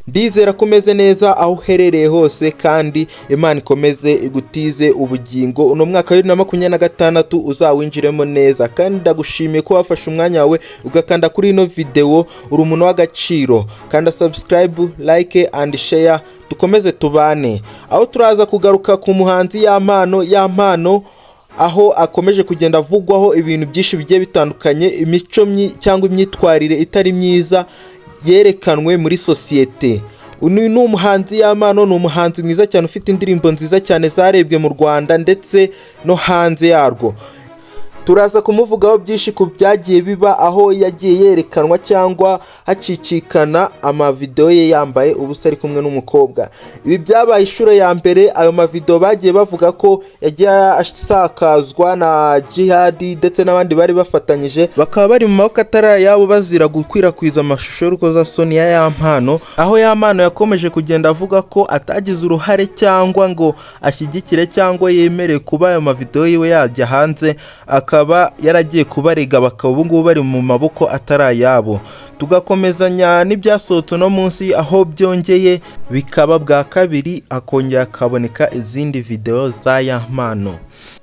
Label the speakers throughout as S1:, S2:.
S1: Ndizera ko umeze neza aho uherereye hose kandi Imana ikomeze igutize ubugingo uno mwaka wa 2026 uzawinjiremo neza, kandi ndagushimiye ko wafashe umwanya wawe ugakanda kuri ino video. Uri umuntu w'agaciro, kanda subscribe, like and share, dukomeze tubane. Aho turaza kugaruka ku muhanzi yampano aho akomeje kugenda avugwaho ibintu byinshi bigiye bitandukanye, imico cyangwa imyitwarire itari myiza yerekanwe muri societe. Uyu ni umuhanzi yampano, ni umuhanzi mwiza cyane ufite indirimbo nziza cyane zarebwe mu Rwanda ndetse no hanze yarwo. Turaza kumuvugaho byinshi ku byagiye biba aho yagiye yerekanwa cyangwa hacicikana amavideo ye yambaye ubusa ari kumwe n'umukobwa. Ibi byabaye ishuro ya mbere. Ayo mavideo bagiye bavuga ko yagiye asakazwa na Jihadi ndetse n'abandi bari bafatanyije, bakaba bari mu maboko atari yabo bazira gukwirakwiza amashusho y'urukozasoni ya yampano, aho yampano yakomeje kugenda avuga ko atagize uruhare cyangwa ngo ashyigikire cyangwa yemere kuba ayo mavideo yiwe yajya hanze, akaba yaragiye kubarega bakaba ubu ngubu bari mu maboko atari yabo. Tugakomezanya n'ibyasohotse no munsi aho byongeye bikaba bwa kabiri akongera akaboneka izindi video za yampano.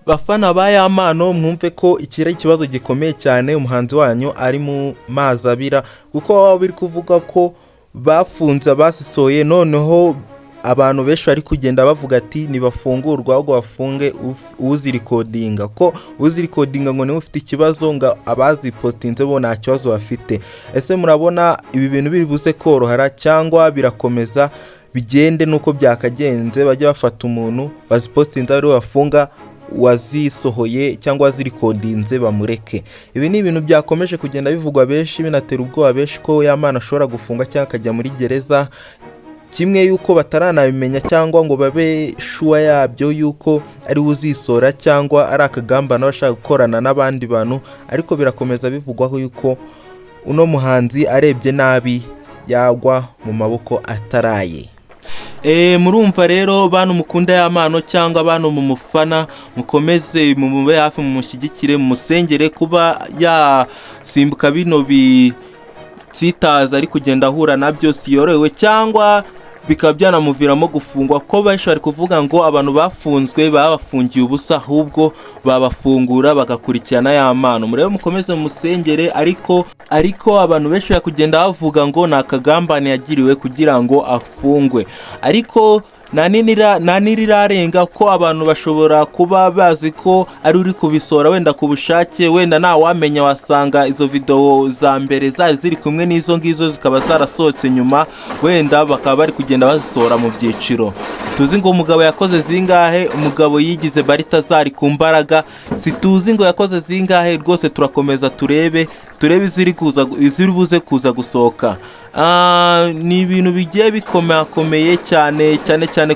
S1: Bafana ba yampano, mwumve ko ikira ikibazo gikomeye cyane, umuhanzi wanyu ari mu mazi abira, kuko baba biri kuvuga ko bafunze abasisoye. Noneho abantu benshi bari kugenda bavuga ati nibafungurwa ahubwo bafunge uzirikodinga, ko uzirikodinga ngo niwe ufite ikibazo, ngo abazipostinze bo nta kibazo bafite. Ese murabona ibi bintu biri buze korohara cyangwa birakomeza bigende nuko byakagenze, bajya bafata umuntu bazipostinze ari bafunga wazisohoye cyangwa wazirikodinze bamureke? Ibi ni ibintu byakomeje kugenda bivugwa benshi, binatera ubwoba benshi ko yampano ashobora gufunga cyangwa akajya muri gereza, kimwe yuko bataranabimenya cyangwa ngo babe shuwa yabyo yuko ari uzisora cyangwa ari akagambana bashaka gukorana n'abandi bantu. Ariko birakomeza bivugwaho yuko uno muhanzi arebye nabi yagwa mu maboko ataraye. Murumva rero bantu mukunda yampano cyangwa bantu mumufana, mukomeze mumube hafi, mumushyigikire, mumusengere kuba yasimbuka bino bitsitaza ari kugenda ahura nabyo siyorohewe, cyangwa bikaba byanamuviramo gufungwa, ko benshi bari kuvuga ngo abantu bafunzwe babafungiye ubusa ahubwo babafungura bagakurikirana yampano. Murebe mukomeze musengere, ariko abantu benshi bari kugenda bavuga ngo nakagambane yagiriwe kugira ngo afungwe, ariko nanirirarenga ko abantu bashobora kuba bazi ko ari uri kubisora wenda ku bushake, wenda nta wamenya, wasanga izo video za mbere zari ziri kumwe n'izo ngizo zikaba zarasohotse nyuma, wenda bakaba bari kugenda bazisora mu byiciro. Situzi ngo umugabo yakoze zingahe, umugabo yigize barita zari ku mbaraga, situzi ngo yakoze zingahe. Rwose turakomeza turebe iziri buze kuza gusohoka. Ni ibintu bigiye bikomeye cyane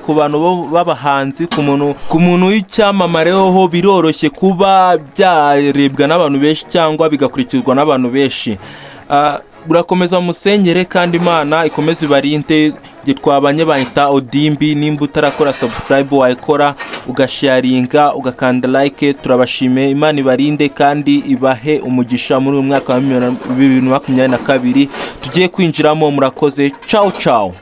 S1: ku bantu b'abahanzi, ku muntu w'icyamamare ho biroroshye kuba byarebwa n'abantu benshi cyangwa bigakurikizwa n'abantu benshi. Burakomeza musengere kandi Imana ikomeze ibarinde. Twabanye bahita Odimbi, nimba utarakora subscribe wayikora, ugasharinga, ugakanda like. Turabashimiye, Imana ibarinde kandi ibahe umugisha muri uyu mwaka wa 2022 tugiye kwinjiramo. Murakoze, ciao ciao.